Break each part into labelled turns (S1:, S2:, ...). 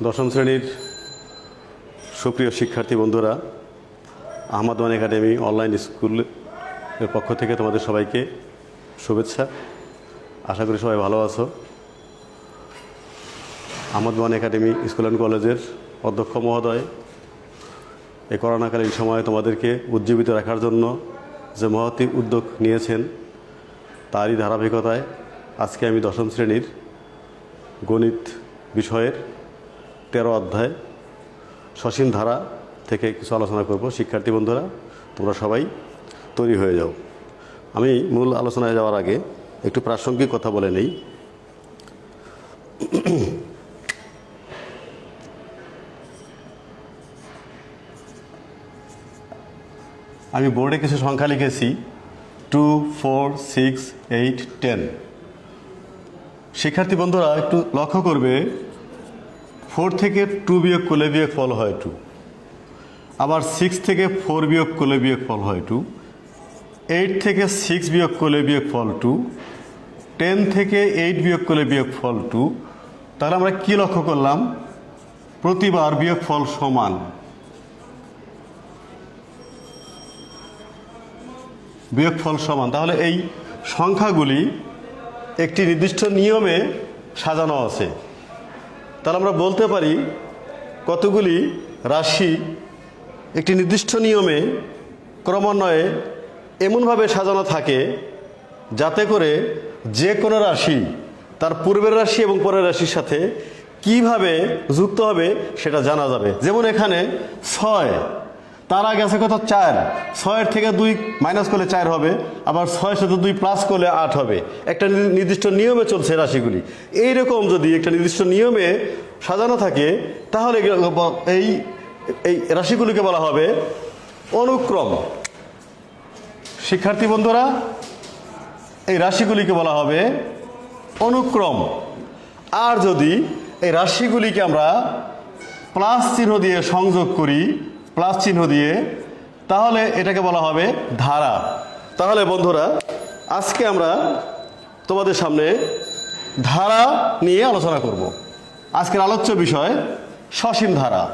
S1: দশম শ্রেণীর সুপ্রিয় শিক্ষার্থী বন্ধুরা, আহমদ ওয়ান একাডেমি অনলাইন স্কুলের পক্ষ থেকে তোমাদের সবাইকে শুভেচ্ছা। আশা করি সবাই ভালো আছো। Ahmad one academy school and কলেজের অধ্যক্ষ মহোদয় এই করোনাকালীন সময়ে তোমাদেরকে উজ্জীবিত রাখার জন্য যে মহতী উদ্যোগ নিয়েছেন, তারই ধারাবাহিকতায় আজকে আমি দশম শ্রেণীর গণিত বিষয়ের 13 অধ্যায় সসীম ধারা থেকে কিছু আলোচনা করব। শিক্ষার্থী বন্ধুরা, তোমরা সবাই তৈরি হয়ে যাও। আমি মূল আলোচনায় যাওয়ার আগে একটু প্রাসঙ্গিক কথা বলে নেই। আমি বোর্ডে কিছু সংখ্যা লিখেছি 2, 4, 6, 8, 10। শিক্ষার্থী বন্ধুরা একটু লক্ষ্য করবে, 4 থেকে 2 বিয়োগ করলে বিয়োগফল হয় 2, আবার 6 থেকে 4 বিয়োগ করলে বিয়োগফল হয় 2, 8 থেকে 6 বিয়োগ করলে বিয়োগফল 2, 10 থেকে 8 বিয়োগ করলে বিয়োগফল 2। তাহলে আমরা কি লক্ষ্য করলাম? প্রতিবার বিয়োগফল সমান। বিয়োগফল সমান, তাহলে এই সংখ্যাগুলি একটি নির্দিষ্ট নিয়মে সাজানো আছে। তাহলে আমরা বলতে পারি কতগুলি রাশি একটি নির্দিষ্ট নিয়মে ক্রমান্বয়ে এমনভাবে সাজানো থাকে যাতে করে যে কোনো রাশি তার পূর্বের রাশি এবং পরের রাশির সাথে কিভাবে যুক্ত হবে সেটা জানা যাবে। যেমন এখানে 6, তার আগে আছে কত? 4। 6-এর থেকে 2 মাইনাস করলে 4 হবে, আবার 6-এর সাথে 2 প্লাস করলে 8 হবে। একটা নির্দিষ্ট নিয়মে চলছে রাশিগুলি। এইরকম যদি একটা নির্দিষ্ট নিয়মে সাজানো থাকে তাহলে এই এই রাশিগুলিকে বলা হবে অনুক্রম। শিক্ষার্থী বন্ধুরা, এই রাশিগুলিকে বলা হবে অনুক্রম। আর যদি এই রাশিগুলিকে আমরা প্লাস চিহ্ন দিয়ে সংযোগ করি, প্লাস চিহ্ন দিয়ে, তাহলে এটাকে বলা হবে ধারা। তাহলে বন্ধুরা, আজকে আমরা তোমাদের সামনে ধারা নিয়ে আলোচনা করব। আজকের আলোচ্য বিষয় সসীম ধারা।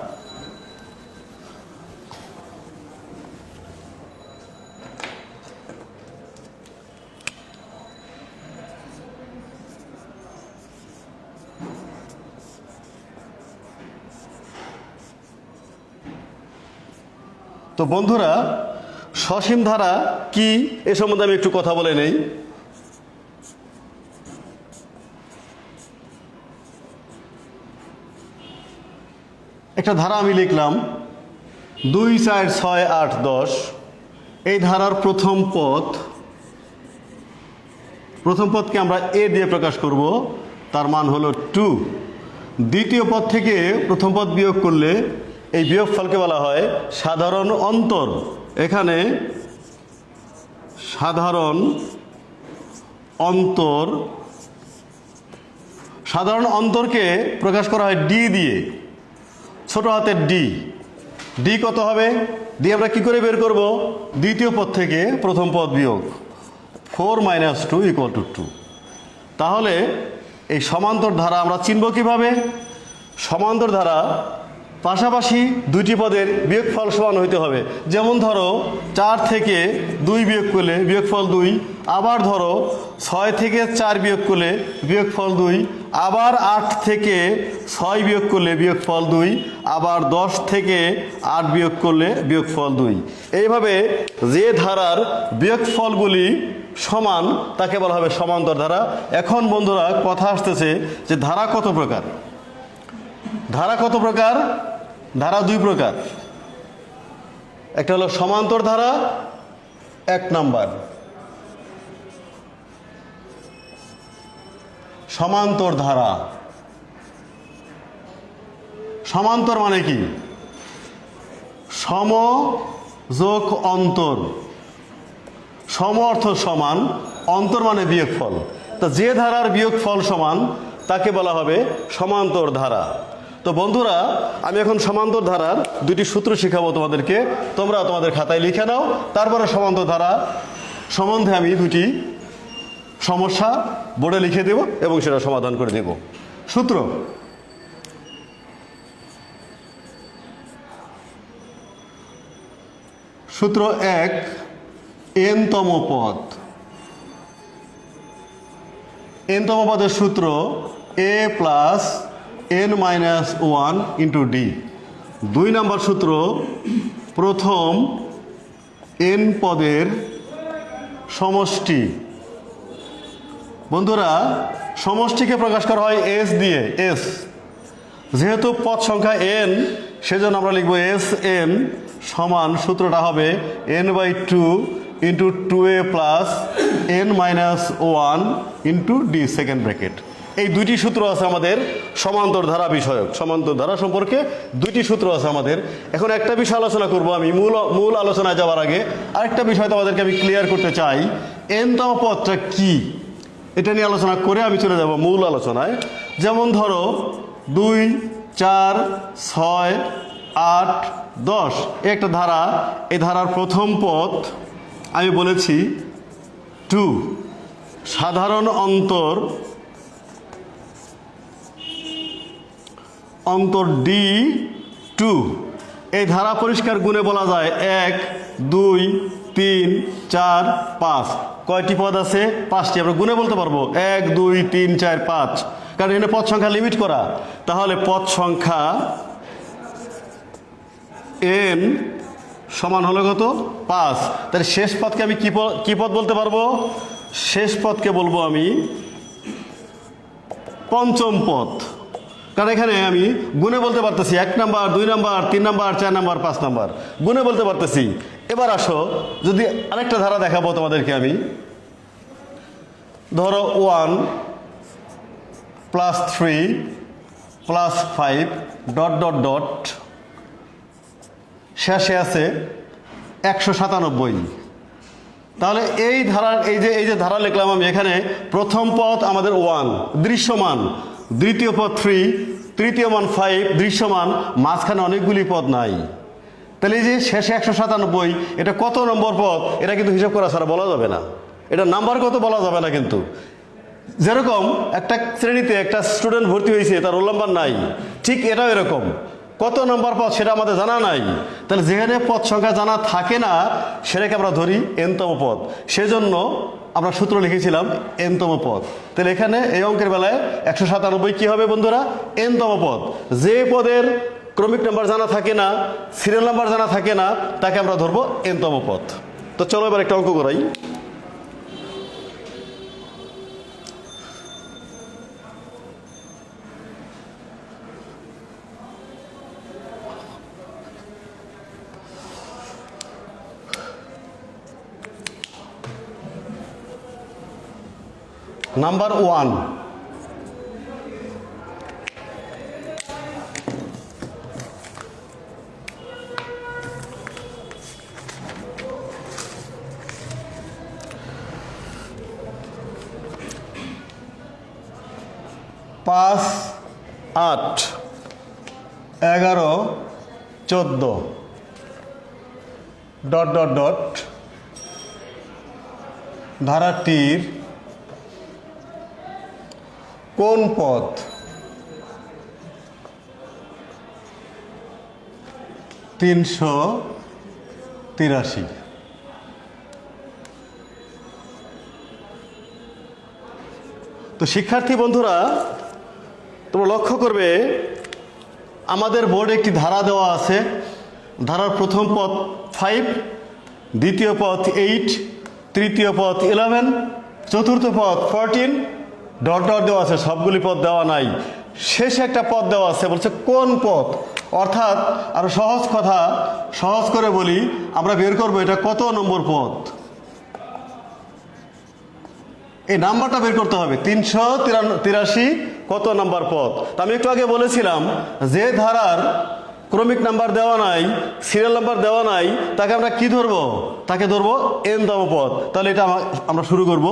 S1: তো বন্ধুরা, সসীম ধারা কি এ সম্বন্ধে আমি একটু কথা বলে নেই। একটা ধারা আমি লিখলাম 2, 4, 6, 8, 10। এই ধারার প্রথম পদকে আমরা এ দিয়ে প্রকাশ করব, তার মান হলো 2। দ্বিতীয় পদ থেকে প্রথম পদ বিয়োগ করলে এই বিয়োগফলকে বলা হয় সাধারণ অন্তর। এখানে সাধারণ অন্তরকে প্রকাশ করা হয় ডি দিয়ে, ছোট হাতের ডি। ডি কত হবে? ডি আমরা কি করে বের করব? দ্বিতীয় পদ থেকে প্রথম পদ বিয়োগ, 4 - 2 = 2। তাহলে এই সমান্তর ধারা আমরা চিনব কিভাবে? সমান্তর ধারা পাশাপাশি দুইটি পদের বিয়োগফল সমান হইতে হবে। যেমন ধরো 4 থেকে 2 বিয়োগ করলে বিয়োগফল 2, আবার ধরো 6 থেকে 4 বিয়োগ করলে বিয়োগফল 2, আবার 8 থেকে 6 বিয়োগ করলে বিয়োগফল 2, আবার 10 থেকে 8 বিয়োগ করলে বিয়োগফল 2। এইভাবে যে ধারার বিয়োগফলগুলি সমান তাকে বলা হবে সমান্তর ধারা। এখন বন্ধুরা, কথা আসতেছে যে ধারা কত প্রকার? ধারা কত প্রকার? ধারা 2 প্রকার। একটা হলো সমান্তর ধারা, 1 নাম্বার। সমান্তর ধারা, সমান্তর মানে কি? সম যোগ অন্তর। সম অর্থ সমান, অন্তর মানে বিয়োগফল। তা যে ধারার বিয়োগফল সমান তাকে বলা হবে সমান্তর ধারা। তো বন্ধুরা, আমি এখন সমান্তর ধারার 2টি সূত্র শেখাবো তোমাদেরকে। তোমরা তোমাদের খাতায় লিখে নাও। তারপরে সমান্তর ধারা সম্বন্ধে আমি 2টি সমস্যা বোর্ডে লিখে দেব এবং সেটা সমাধান করে দেব। সূত্র সূত্র 1 n-তম পদ, n-তম পদের সূত্র a plus n minus 1 into D. 2 নম্বর সূত্র প্রথম n পদের সমষ্টি। বন্ধুরা সমষ্টিকে প্রকাশ করা হয় s দিয়ে, s যেহেতু পদ সংখ্যা n সেজন্য আমরা লিখব এস এন সমান সূত্রটা হবে n/2 into 2a plus n minus 1 into D second bracket. এই দুইটি সূত্র আছে আমাদের সমান্তর ধারা বিষয়ক। সমান্তর ধারা সম্পর্কে দুইটি সূত্র আছে আমাদের। এখন একটা বিষয় আলোচনা করব আমি, মূল আলোচনায় যাওয়ার আগে আরেকটা বিষয় তোমাদেরকে আমি ক্লিয়ার করতে চাই, n-তম পদটা কি এটা নিয়ে আলোচনা করে আমি চলে যাব মূল আলোচনায়। যেমন ধরো 2, 4, 6, 8, 10 একটা ধারা, এই ধারার প্রথম পদ আমি বলেছি 2, সাধারণ অন্তর ডি 2। এই ধারা পরিষ্কার গুণে বলা যায় 1, 2, 3, 4, 5। কয়টি পদ আছে? 5টি। আমরা গুণে বলতে পারবো 1, 2, 3, 4, 5, কারণ এখানে পদ সংখ্যা লিমিট করা। তাহলে পদ সংখ্যা n সমান হলো কত? 5। তাহলে শেষ পদকে আমি কি পদ বলতে পারবো? শেষ পদকে বলবো আমি পঞ্চম পদ, কারণ এখানে আমি গুণে বলতে পারতেছি 1 number, 2 number, 3 number, 4 number, 5 number গুণে বলতে পারতেছি। এবার আসো যদি আরেকটা ধারা দেখাবো তোমাদেরকে আমি, ধরো 1 plus 3 plus 5 dot dot dot শেষে আছে 197। তাহলে এই ধারার এই যে ধারা লিখলাম আমি, এখানে প্রথম পদ আমাদের 1 দৃশ্যমান, দ্বিতীয় পদ 3, তৃতীয় মান 5 দৃশ্যমান, মাঝখানে অনেকগুলি পদ নাই। তাহলে এই যে শেষে 197 এটা কত নম্বর পদ এটা কিন্তু হিসাব করা ছাড়া বলা যাবে না, এটা নাম্বার কত বলা যাবে না। কিন্তু যেরকম একটা শ্রেণীতে একটা স্টুডেন্ট ভর্তি হয়েছে তার রোল নাম্বার নাই, ঠিক এটাও এরকম কত নম্বর পদ সেটা আমাদের জানা নাই। তাহলে যেখানে পদ সংখ্যা জানা থাকে না সেটাকে আমরা ধরি n-তম পদ, সেজন্য আমরা সূত্র লিখেছিলাম n-তম পদ। তাহলে এখানে এই অঙ্কের বেলায় 197 কি হবে বন্ধুরা? n-তম পদ। যে পদের ক্রমিক নাম্বার জানা থাকে না, সিরিয়াল নাম্বার জানা থাকে না, তাকে আমরা ধরবো n-তম পদ। তো চলো এবার একটা অঙ্ক করাই। নাম্বার 1, পাঁচ 8, 11, 14 ডট ডট ডট ধারাটির কোন পদ তিনশো 83? তো শিক্ষার্থী বন্ধুরা তোমরা লক্ষ্য করবে আমাদের বোর্ডে একটি ধারা দেওয়া আছে। ধারার প্রথম পদ 5, দ্বিতীয় পদ 8, তৃতীয় পদ 11, চতুর্থ পদ 14 ডট ডট দেওয়া আছে, সবগুলি পদ দেওয়া নাই। শেষে একটা পদ দেওয়া আছে, বলছে কোন পদ। অর্থাৎ আরো সহজ করে বলি, আমরা বের করবো এটা কত নম্বর পদ, এই নাম্বারটা বের করতে হবে। 383 কত নাম্বার পদ। তা আমি একটু আগে বলেছিলাম যে ধারার ক্রমিক নাম্বার দেওয়া নাই, সিরিয়াল নাম্বার দেওয়া নাই, তাকে আমরা কি ধরবো? তাকে ধরবো n-তম পদ। তাহলে এটা আমরা শুরু করব,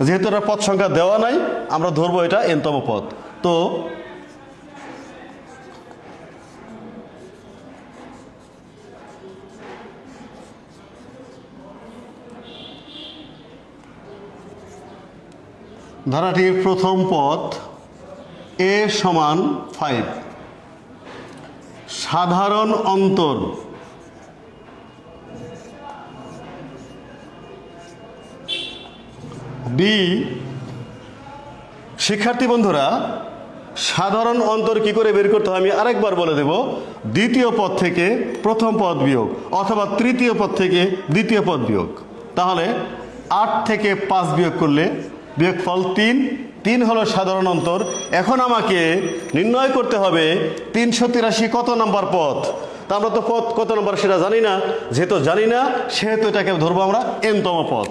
S1: যেহেতু এটা পদ সংখ্যা দেওয়া নাই আমরা ধরবো এটা n-তম পদ। তো ধারাটির প্রথম পদ a সমান 5, সাধারণ অন্তর d। শিক্ষার্থী বন্ধুরা, সাধারণ অন্তর কি করে বের করতে হয় আমি আরেকবার বলে দেব। দ্বিতীয় পদ থেকে প্রথম পদ বিয়োগ অথবা তৃতীয় পদ থেকে দ্বিতীয় পদ বিয়োগ। তাহলে 8 থেকে 5 বিয়োগ করলে বিয়োগফল 3, 3 হলো সাধারণ অন্তর। এখন আমাকে নির্ণয় করতে হবে 383 কত নম্বর পদ। তা আমরা তো পদ কত নম্বর সেটা জানি না, যেহেতু জানি না সেহেতু এটাকে ধরবো আমরা n-তম পদ।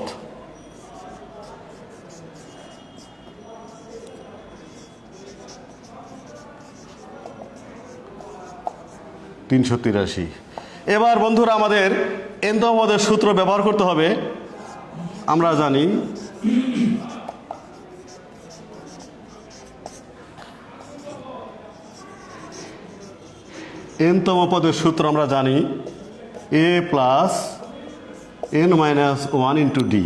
S1: 383। এবার বন্ধুরা আমাদের n-তম পদের সূত্র ব্যবহার করতে হবে। আমরা জানি n-তম পদের সূত্র আমরা জানি a plus n minus 1 into D.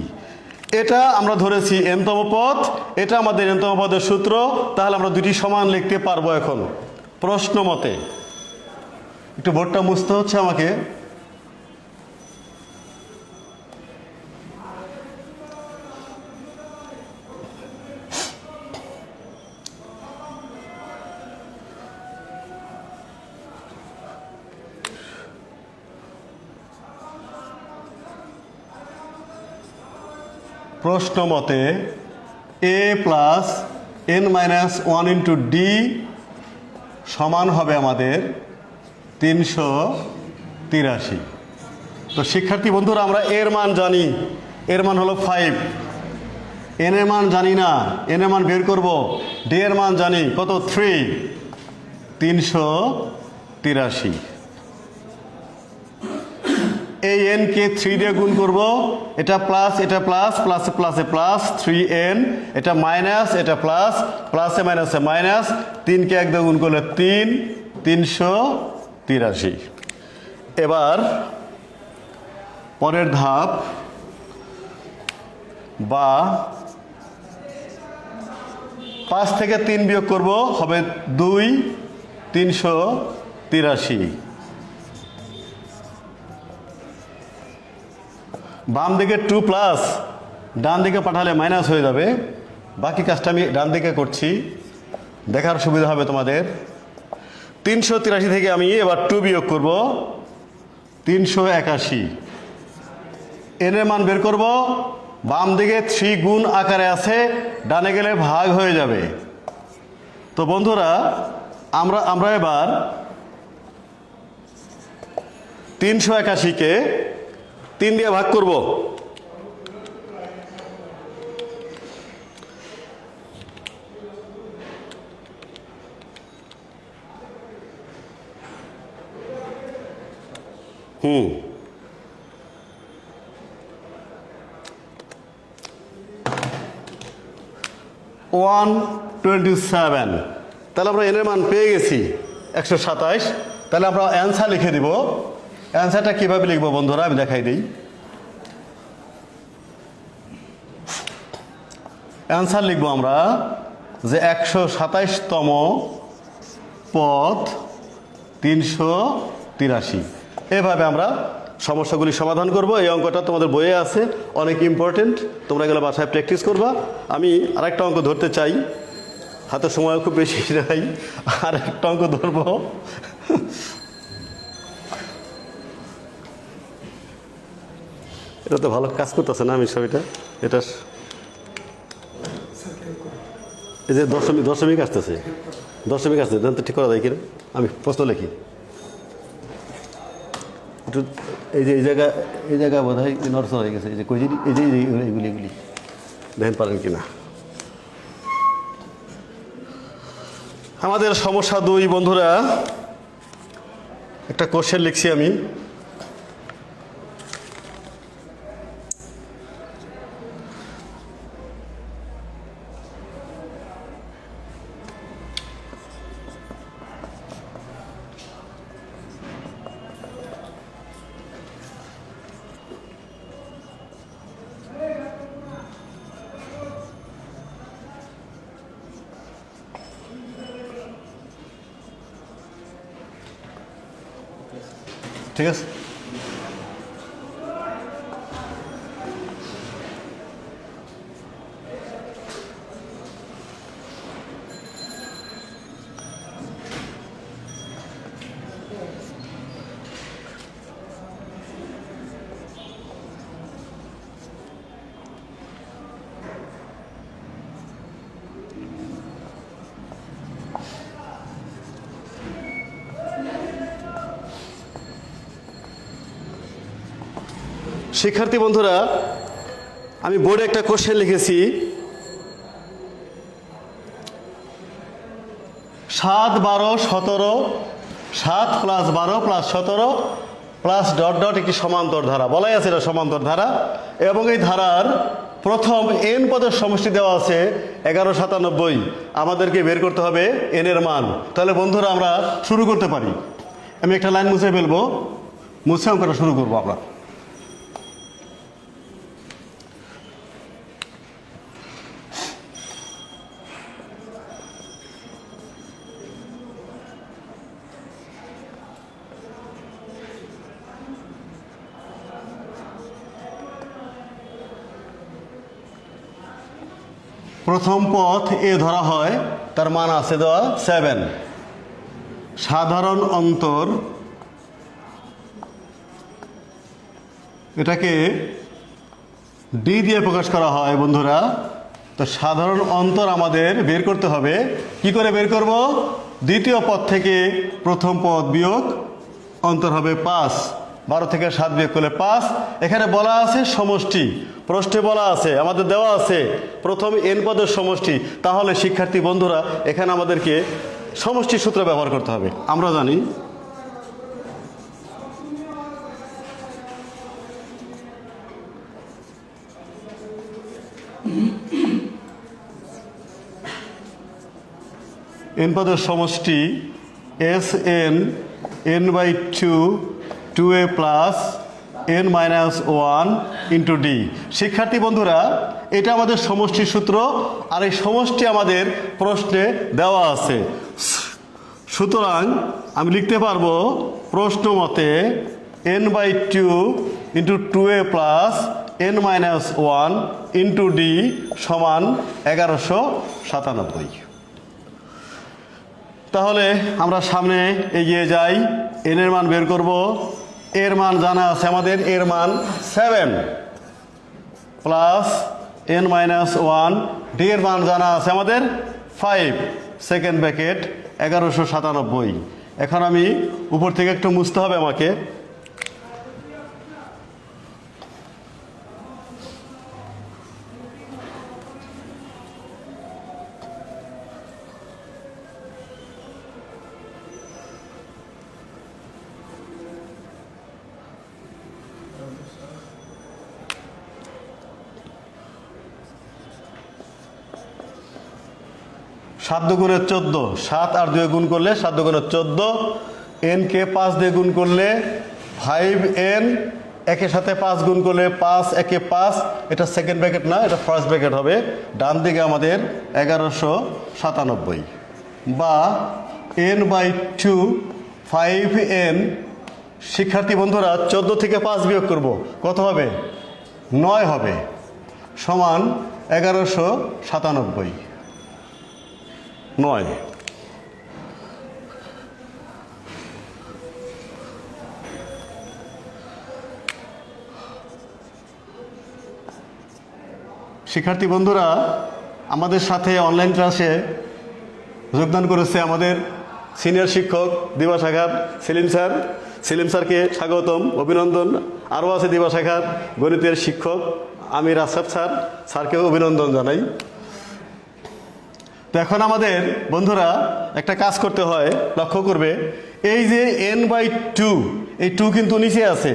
S1: এটা আমরা ধরেছি n-তম পদ, এটা আমাদের n-তম পদের সূত্র। তাহলে আমরা দুটি সমান লিখতে পারবো। এখন প্রশ্ন মতে একটু বোর্ডটা মুছতে হচ্ছে আমাকে। প্রশ্ন মতে a plus n minus 1 into D সমান হবে আমাদের 383। তো শিক্ষার্থী বন্ধুরা, আমরা এর মান জানি, এর মান হলো 5। n এর মান জানি না, n এর মান বের করব। d এর মান জানি কত, 3, 383। এই n কে 3 দিয়ে গুণ করব, এটা প্লাস এটা প্লাস, প্লাসে প্লাসে প্লাস 3n, এটা মাইনাস এটা প্লাস, প্লাসে মাইনাসে মাইনাস, 3 কে 1 দিয়ে গুণ করলে 3, 383। এবার পরের ধাপ বা 5 থেকে 3 বিয়োগ করব, হবে 2, 383। বাম দিকে 2 প্লাস, ডান দিকে পাঠালে মাইনাস হয়ে যাবে। বাকি কাজটা আমি ডান দিকে করছি, দেখার সুবিধা হবে তোমাদের। 383 থেকে আমি এবার 2 বিয়োগ করব, 381। n এর মান বের করব, বাম দিকে 3 গুণ আকারে আছে, ডানে গেলে ভাগ হয়ে যাবে। তো বন্ধুরা, আমরা এবার 381-কে 3 দিয়ে ভাগ করব। হুম 127। তাহলে আমরা n এর মান পেয়ে গেছি 127। তাহলে আমরা অ্যান্সার লিখে দিব। অ্যান্সারটা কীভাবে লিখবো বন্ধুরা আমি দেখাই দিই। অ্যান্সার লিখবো আমরা যে 127তম পদ 383। এভাবে আমরা সমস্যাগুলি সমাধান করব। এই অঙ্কটা তোমাদের বইয়ে আছে, অনেক ইম্পর্টেন্ট, তোমরা এগুলো বাসায় প্র্যাকটিস করবা। আমি আরেকটা অঙ্ক ধরতে চাই, হাতে সময় খুব বেশি নাই, আর একটা অঙ্ক ধরবো। এটা তো ভালো কাজ করতেছে না আমি ছবিটা, এটা এই যে দশমিক আসতেছে, দশমিক আসতেছে, তো ঠিক করা যায় কিনা, আমি প্রশ্ন লিখি একটু। এই জায়গা বোধ হয় নড়চড় হয়ে গেছে, এই যে কইজি, এই যে এগুলি দেখেন পারেন কিনা। আমাদের সমস্যা 2 বন্ধুরা, একটা কোশ্চেন লিখছি আমি। ঠিক আছে। শিক্ষার্থী বন্ধুরা, আমি বোর্ডে একটা কোশ্চেন লিখেছি, 7, 12, 17, 7 + 12 + 17 প্লাস ডট ডট একটি সমান্তর ধারা, বলাই আছে এটা সমান্তর ধারা, এবং এই ধারার প্রথম n পদের সমষ্টি দেওয়া আছে 1197। আমাদেরকে বের করতে হবে n এর মান। তাহলে বন্ধুরা আমরা শুরু করতে পারি। আমি একটা লাইন মুছে ফেলবো, মুছে অঙ্কটা শুরু করবো আমরা। প্রথম পথ এ ধরা হয়, তার মান আছে দেওয়া 7। সাধারণ অন্তর, এটাকে ডি দিয়ে প্রকাশ করা হয় বন্ধুরা। তো সাধারণ অন্তর আমাদের বের করতে হবে। কি করে বের করব? দ্বিতীয় পদ থেকে প্রথম পদ বিয়োগ, অন্তর হবে 5। 12 থেকে 7 বিয়োগ করলে 5। এখানে বলা আছে সমষ্টি, প্রশ্নে বলা আছে, আমাদের দেওয়া আছে প্রথম n পদের সমষ্টি। তাহলে শিক্ষার্থী বন্ধুরা এখানে আমাদেরকে সমষ্টি সূত্র ব্যবহার করতে হবে। আমরা জানি n পদের সমষ্টি Sn n/2 2a plus n minus 1 into D. শিক্ষার্থী বন্ধুরা এটা আমাদের সমষ্টির সূত্র, আর এই সমষ্টি আমাদের প্রশ্নে দেওয়া আছে। সুতরাং আমি লিখতে পারবো প্রশ্ন মতে n/2 into 2a plus n minus 1 into D সমান 1197। তাহলে আমরা সামনে এগিয়ে যাই, n এর মান বের করব। এর মান জানা আছে আমাদের, এর মান 7 প্লাস n মাইনাস 1, ডি এর মান জানা আছে আমাদের 5, সেকেন্ড ব্র্যাকেট 1197। এখন আমি উপর থেকে একটু মুছতে হবে আমাকে। সাত দুগুণে 14, 7 আর 2 গুণ করলে 7 দুগুণে 14, n কে 5 দিয়ে গুণ করলে 5n, একের সাথে 5 গুণ করলে 5 একে 5, এটা সেকেন্ড ব্র্যাকেট না, এটা ফার্স্ট ব্র্যাকেট হবে। ডান দিকে আমাদের 1197 বা n/2 5n। শিক্ষার্থী বন্ধুরা 14 থেকে 5 বিয়োগ করব, কত হবে? 9 হবে, সমান 1197। 9। শিক্ষার্থী বন্ধুরা আমাদের সাথে অনলাইন ক্লাসে যোগদান করেছে আমাদের সিনিয়র শিক্ষক দিবা শাখার সেলিম স্যার। সেলিম স্যারকে স্বাগতম, অভিনন্দন। আরও আছে দিবা শাখার গণিতের শিক্ষক আমির আসাদ স্যার, স্যারকেও অভিনন্দন জানাই। তো এখন আমাদের বন্ধুরা একটা কাজ করতে হয়, লক্ষ্য করবে এই যে n/2, এই 2 কিন্তু নিচে আছে।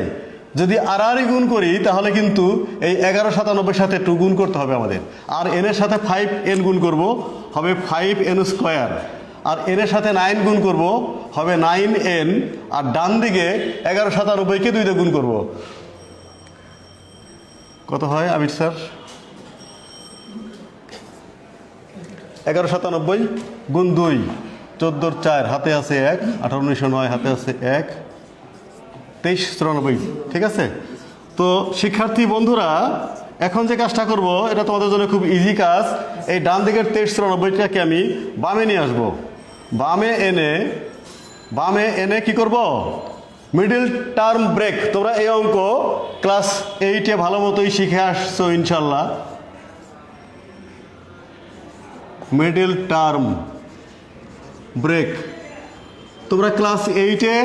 S1: যদি আর গুণ করি তাহলে কিন্তু এই 1197 সাথে 2 গুণ করতে হবে আমাদের, আর n এর সাথে 5n গুণ করব, হবে 5n², আর n এর সাথে 9 গুণ করব, হবে 9n, আর ডান দিকে 1197কে 2 দিয়ে গুণ করব, কত হয় আমির স্যার? 1197 গুণ 2, 14 4, হাতে আছে 1, 18 9 হাতে আছে 1, 2394, ঠিক আছে? তো শিক্ষার্থী বন্ধুরা, এখন যে কাজটা করব এটা তোমাদের জন্য খুব ইজি কাজ। এই ডান দিকের 2394টাকে আমি বামে নিয়ে আসবো। বামে এনে কি করব? Middle term break. তোমরা এই অঙ্ক ক্লাস 8-এ ভালো মতোই শিখে আসছো ইনশাল্লাহ। মিডল টার্ম ব্রেক তোমরা ক্লাস 8-এ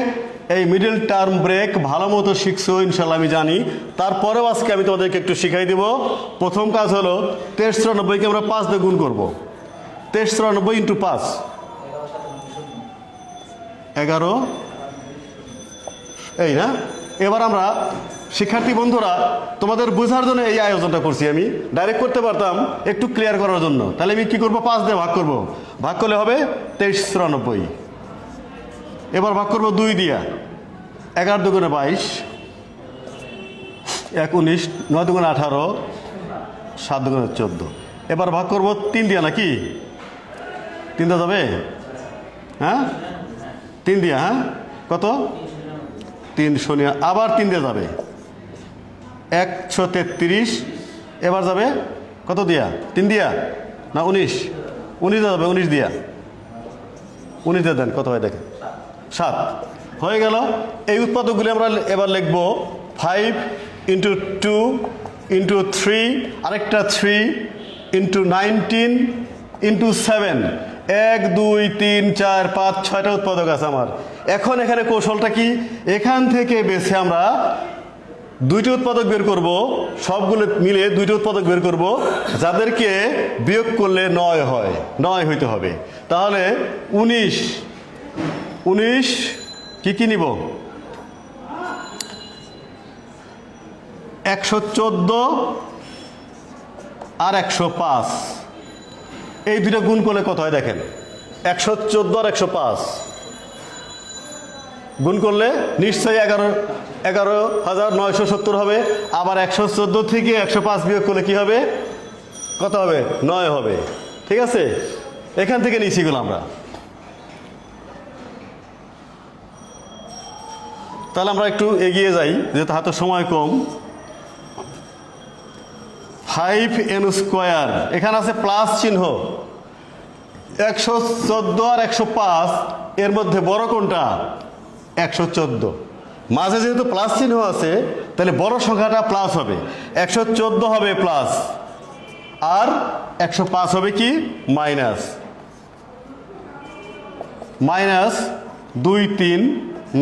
S1: এই মিডল টার্ম ব্রেক ভালো মতো শিখছো ইনশাল্লাহ, আমি জানি। তারপরেও আজকে আমি তোমাদেরকে একটু শিখাই দেব। প্রথম কাজ হলো 2394কে আমরা 5 দিয়ে গুণ করবো। 2394 ইন্টু 5, 11, এই না? এবার আমরা শিক্ষার্থী বন্ধুরা তোমাদের বোঝার জন্য এই আয়োজনটা করছি। আমি ডাইরেক্ট করতে পারতাম, একটু ক্লিয়ার করার জন্য। তাহলে আমি কি করব? 5 দিয়ে ভাগ করব। ভাগ করলে হবে 2394। এবার ভাগ করব 2 দিয়া। 11 দুগুণে 22, 1 19, 9 দুগুণে 18, 7 দুগুণে 14। এবার ভাগ করব 3 দিয়া, নাকি 3 দেওয়া যাবে? হ্যাঁ 3 দিয়া। হ্যাঁ কত? 3 শূন্য, আবার 3 দিয়ে যাবে 133। এবার যাবে কত দিয়া? 3 দিয়া না 19? 19 দিয়ে যাবে, 19 দিয়া। 19 দিয়ে দেন, কত হয় দেখেন? 7 হয়ে গেল। এই উৎপাদকগুলি আমরা এবার লিখব 5 ইন্টু 2 ইন্টু 3, আরেকটা 3 ইন্টু 19 ইন্টু 7। 1 2 3 4 5 6টা উৎপাদক আছে আমার। এখন এখানে কৌশলটা কি? এখান থেকে বেছে আমরা 2টি উৎপাদক বের করব। সবগুলো মিলে 2টি উৎপাদক বের করব, যাদেরকে বিয়োগ করলে 9 হয়। 9 হইতে হবে। তাহলে 19 কি নিব? 114 আর 105। এই দুটো গুণ করলে কত হয় দেখেন? 114 আর 105 গুণ করলে নিশ্চয়ই 11,970 হবে। আবার 114 থেকে 105 বিয়োগ করলে কি হবে? কত হবে? 9 হবে। ঠিক আছে, এখান থেকে নিয়েছি এগুলো আমরা। তাহলে আমরা একটু এগিয়ে যাই, যেহেতু হাতে সময় কম। 5n², এখানে আছে প্লাস চিহ্ন। 114 আর 105 এর মধ্যে বড় কোনটা? 114। মাঝে যেহেতু প্লাস চিহ্ন আছে, তাহলে বড় সংখ্যাটা প্লাস হবে। 114 হবে প্লাস, আর 105 হবে কি? মাইনাস। 2 3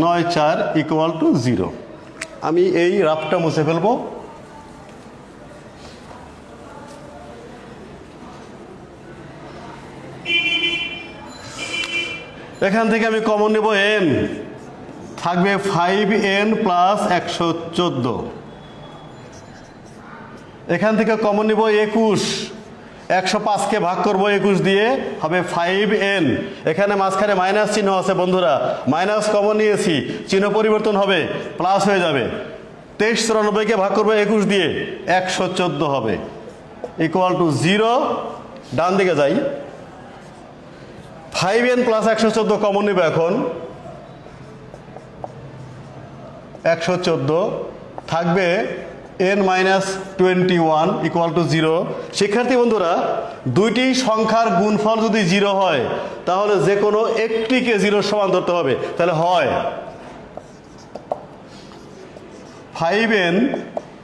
S1: 9 4 = 0। আমি এই রাফটা মুছে ফেলবো। এখান থেকে আমি কমন নেব n, থাকবে 5n প্লাস 114। এখান থেকে কমন নেব 21, 105কে ভাগ করব 21 দিয়ে, হবে 5n। এখানে মাঝখানে মাইনাস চিহ্ন আছে বন্ধুরা, মাইনাস কমন নিয়েছি, চিহ্ন পরিবর্তন হবে, প্লাস হয়ে যাবে। 2394কে ভাগ করব 21 দিয়ে, 114 হবে, = 0। ডান দিকে যাই। 5n প্লাস 114 কমন নেবে এখন, 114 থাকবে n মাইনাস 21 = 0। শিক্ষার্থী বন্ধুরা, দুইটি সংখ্যার গুণফল যদি 0 হয়, তাহলে যে কোনো একটিকে 0 সমান ধরতে হবে। তাহলে হয় 5n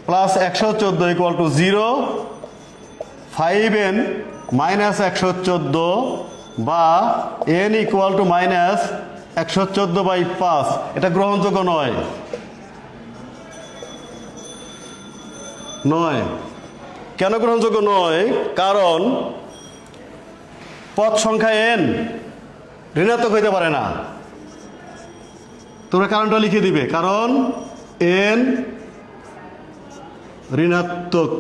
S1: প্লাস 114 = 0, 5n মাইনাস 114, বা n = মাইনাস 114/5। এটা গ্রহণযোগ্য নয়। কেন গ্রহণযোগ্য নয়? কারণ পদ সংখ্যা n ঋণাত্মক হইতে পারে না। তোমরা কারণটা লিখে দিবে, কারণ n ঋণাত্মক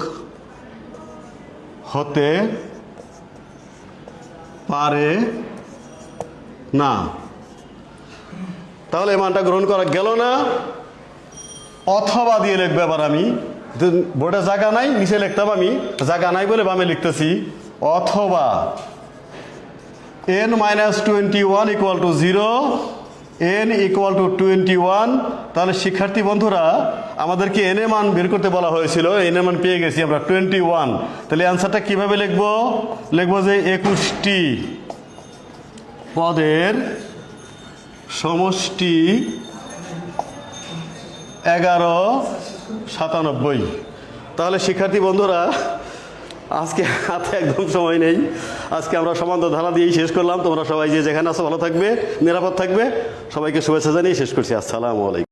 S1: হতে পারে না। তাহলে এই মানটা গ্রহণ করা গেল না। অথবা দিয়ে লিখবে। আবার আমি বোর্ডে জায়গা নাই, নিচে লিখতাম, আমি জায়গা নাই বলে বামে লিখতেছি। অথবা n - 21 = 0, n ইকুয়াল টু 21। তাহলে শিক্ষার্থী বন্ধুরা আমাদেরকে n এর মান বের করতে বলা হয়েছিল, n এর মান পেয়ে গেছি আমরা 21। তাহলে অ্যান্সারটা কিভাবে লিখবো? লিখবো যে 21টি পদের সমষ্টি 1197। তাহলে শিক্ষার্থী বন্ধুরা আজকে হাতে একদম সময় নেই, আজকে আমরা সমান্তর ধারা দিয়েই শেষ করলাম। তোমরা সবাই যে যেখানে আছো ভালো থাকবে, নিরাপদ থাকবে। সবাইকে শুভেচ্ছা জানিয়ে শেষ করছি। আসসালামু আলাইকুম।